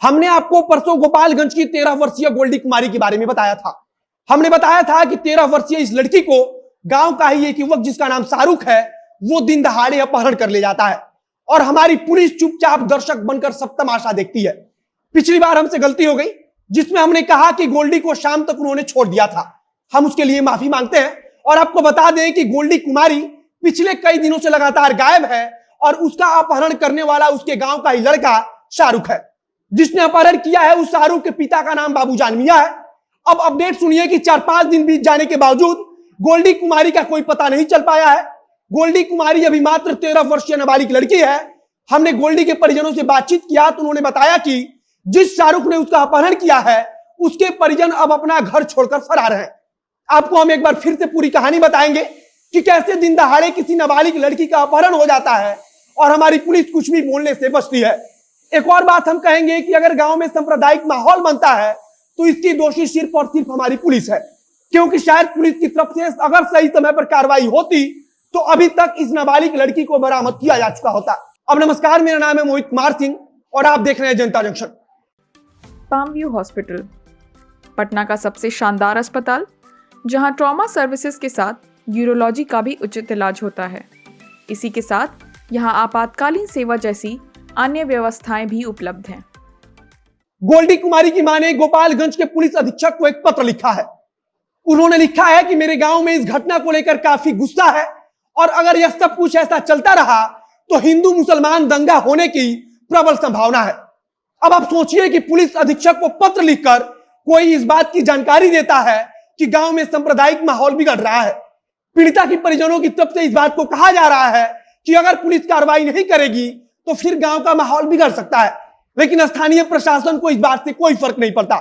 हमने आपको परसों गोपालगंज की 13 वर्षीय गोल्डी कुमारी के बारे में बताया था। हमने बताया था कि 13 वर्षीय इस लड़की को गांव का ही एक युवक जिसका नाम शाहरुख है वो दिन दहाड़े अपहरण कर ले जाता है और हमारी पुलिस चुपचाप दर्शक बनकर सब तमाशा देखती है। पिछली बार हमसे गलती हो गई जिसमें हमने कहा कि गोल्डी को शाम तक उन्होंने छोड़ दिया था। हम उसके लिए माफी मांगते हैं और आपको बता दें कि गोल्डी कुमारी पिछले कई दिनों से लगातार गायब है और उसका अपहरण करने वाला उसके गांव का ही लड़का शाहरुख है। जिसने अपहरण किया है उस शाहरुख के पिता का नाम बाबूजान मियां है। अब अपडेट सुनिए कि 4-5 दिन बीत जाने के बावजूद गोल्डी कुमारी का कोई पता नहीं चल पाया है। गोल्डी कुमारी अभी मात्र 13 वर्षीय नाबालिग लड़की है। हमने गोल्डी के परिजनों से बातचीत किया तो उन्होंने बताया कि जिस शाहरुख ने उसका अपहरण किया है उसके परिजन अब अपना घर छोड़कर फरार हैं। आपको हम एक बार फिर से पूरी कहानी बताएंगे कि कैसे दिन दहाड़े किसी नाबालिग लड़की का अपहरण हो जाता है और हमारी पुलिस कुछ भी बोलने से बचती है। एक और बात हम कहेंगे कि अगर गांव में सांप्रदायिक माहौल बनता है तो इसकी दोषी सिर्फ और सिर्फ हमारी पुलिस है, क्योंकि शायद पुलिस की तरफ से अगर सही समय पर कार्रवाई होती तो अभी तक इस नाबालिग लड़की को बरामद किया जा चुका होता। अब नमस्कार, मेरा नाम है मोहित कुमार सिंह और आप देख रहे हैं जनता जंक्शन। पामव्यू हॉस्पिटल, पटना का सबसे शानदार अस्पताल जहां ट्रॉमा सर्विसेज के साथ यूरोलॉजी का भी उचित इलाज होता है। इसी के साथ यहां आपातकालीन सेवा जैसी अन्य व्यवस्थाएं भी उपलब्ध हैं। गोल्डी कुमारी की मां ने गोपालगंज के पुलिस अधीक्षक को एक पत्र लिखा है। उन्होंने लिखा है कि मेरे गांव में इस घटना को लेकर काफी गुस्सा है और अगर यह सब कुछ ऐसा चलता रहा तो हिंदू मुसलमान दंगा होने की प्रबल संभावना है। अब आप सोचिए कि पुलिस अधीक्षक को पत्र लिखकर कोई इस बात की जानकारी देता है कि गांव में सांप्रदायिक माहौल बिगड़ रहा है। पीड़िता की परिजनों की तरफ से इस बात को कहा जा रहा है कि अगर पुलिस कार्रवाई नहीं करेगी तो फिर गांव का माहौल बिगड़ सकता है, लेकिन स्थानीय प्रशासन को इस बात से कोई फर्क नहीं पड़ता।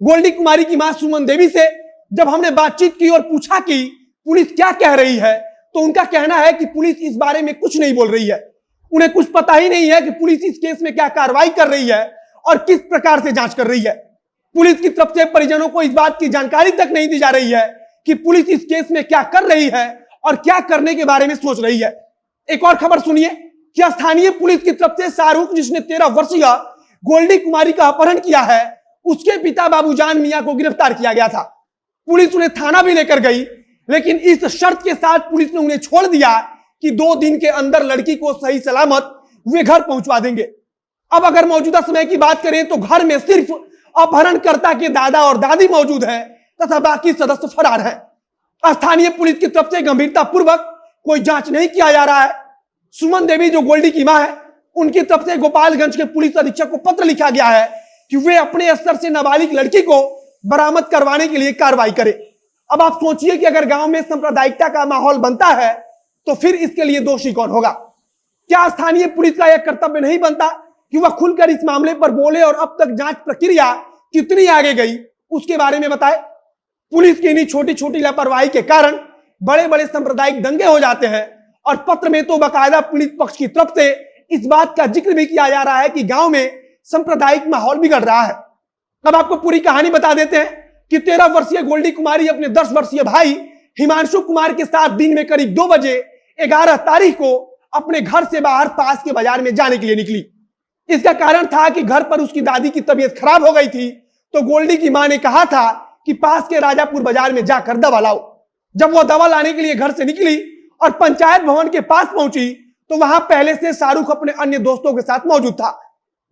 गोल्डी कुमारी की मां सुमन देवी से जब हमने बातचीत की और पूछा कि पुलिस क्या कह रही है तो उनका कहना है कि पुलिस इस बारे में कुछ नहीं बोल रही है। उन्हें कुछ पता ही नहीं है कि पुलिस इस केस में क्या कार्रवाई कर रही है और किस प्रकार से जांच कर रही है। पुलिस की तरफ से परिजनों को इस बात की जानकारी तक नहीं दी जा रही है कि पुलिस इस केस में क्या कर रही है और क्या करने के बारे में सोच रही है। एक और खबर सुनिए कि स्थानीय पुलिस की तरफ से शाहरुख, जिसने 13 वर्षीय गोल्डी कुमारी का अपहरण किया है, उसके पिता बाबूजान मियां को गिरफ्तार किया गया था। पुलिस उन्हें थाना भी लेकर गई, लेकिन इस शर्त के साथ पुलिस ने उन्हें छोड़ दिया कि 2 दिन के अंदर लड़की को सही सलामत वे घर पहुंचवा देंगे। अब अगर मौजूदा समय की बात करें तो घर में सिर्फ अपहरणकर्ता के दादा और दादी मौजूद हैं तथा बाकी सदस्य फरार हैं। स्थानीय पुलिस की तरफ से गंभीरता पूर्वक कोई जांच नहीं किया जा रहा है। सुमन देवी जो गोल्डी की मां है, उनकी तरफ से गोपालगंज के पुलिस अधीक्षक को पत्र लिखा गया है कि वे अपने स्तर से नाबालिग लड़की को बरामद करवाने के लिए कार्रवाई करें। अब आप सोचिए कि अगर गांव में सांप्रदायिकता का माहौल बनता है तो फिर इसके लिए दोषी कौन होगा? क्या स्थानीय पुलिस का यह कर्तव्य नहीं बनता कि वह खुलकर इस मामले पर बोले और अब तक जांच प्रक्रिया कितनी आगे गई उसके बारे में बताए? पुलिस की इन्हीं छोटी छोटी लापरवाही के कारण बड़े बड़े सांप्रदायिक दंगे हो जाते हैं और पत्र में तो बाकायदा पीड़ित पक्ष की तरफ से इस बात का जिक्र भी किया जा रहा है कि गांव में सांप्रदायिक माहौल बिगड़ रहा है। अब आपको पूरी कहानी बता देते हैं कि 13 वर्षीय गोल्डी कुमारी अपने 10 वर्षीय भाई हिमांशु कुमार के साथ दिन में करीब 2 बजे 11 तारीख को अपने घर से बाहर पास के बाजार में जाने के लिए निकली। इसका कारण था कि घर पर उसकी दादी की तबीयत खराब हो गई थी, तो गोल्डी की मां ने कहा था कि पास के राजापुर बाजार में जाकर दवा लाओ। जब वो दवा लाने के लिए घर से निकली और पंचायत भवन के पास पहुंची तो वहां पहले से शाहरुख अपने अन्य दोस्तों के साथ मौजूद था।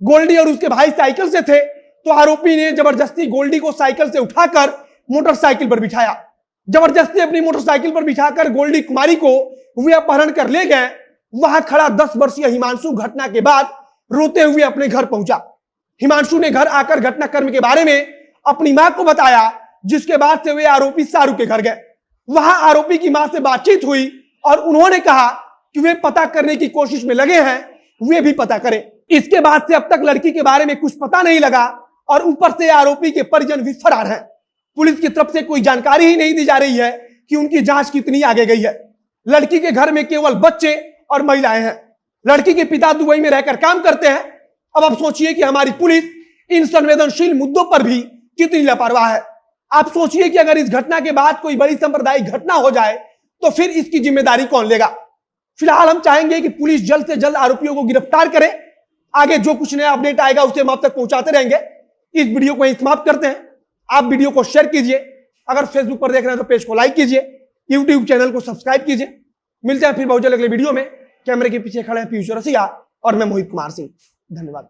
गोल्डी और उसके भाई साइकिल से थे, तो आरोपी ने जबरदस्ती गोल्डी को साइकिल से उठाकर मोटरसाइकिल पर बिठाया। जबरदस्ती अपनी मोटरसाइकिल पर बिठाकर गोल्डी कुमारी को वे अपहरण कर ले गए। वहां खड़ा 10 वर्षीय हिमांशु घटना के बाद रोते हुए अपने घर पहुंचा। हिमांशु ने घर आकर घटनाक्रम के बारे में अपनी मां को बताया, जिसके बाद से वे आरोपी शाहरुख के घर गए। वहां आरोपी की मां से बातचीत हुई और उन्होंने कहा कि वे पता करने की कोशिश में लगे हैं, वे भी पता करें। इसके बाद से अब तक लड़की के बारे में कुछ पता नहीं लगा और ऊपर से आरोपी के परिजन भी फरार हैं। पुलिस की तरफ से कोई जानकारी ही नहीं दी जा रही है कि उनकी जांच कितनी आगे गई है। लड़की के घर में केवल बच्चे और महिलाएं हैं। लड़की के पिता दुबई में रहकर काम करते हैं। अब आप सोचिए कि हमारी पुलिस इन संवेदनशील मुद्दों पर भी कितनी लापरवाह है। आप सोचिए कि अगर इस घटना के बाद कोई बड़ी सांप्रदायिक घटना हो जाए तो फिर इसकी जिम्मेदारी कौन लेगा? फिलहाल हम चाहेंगे कि पुलिस जल्द से जल्द आरोपियों को गिरफ्तार करे आगे जो कुछ नया अपडेट आएगा उसे हम आप तक पहुंचाते रहेंगे। इस वीडियो को यहीं समाप्त करते हैं। आप वीडियो को शेयर कीजिए, अगर फेसबुक पर देख रहे हैं तो पेज को लाइक कीजिए, यूट्यूब चैनल को सब्सक्राइब कीजिए। मिलते हैं फिर बहुत जल्द अगले वीडियो में। कैमरे के पीछे खड़े हैं पीयूष रसिया और मैं मोहित कुमार सिंह। धन्यवाद।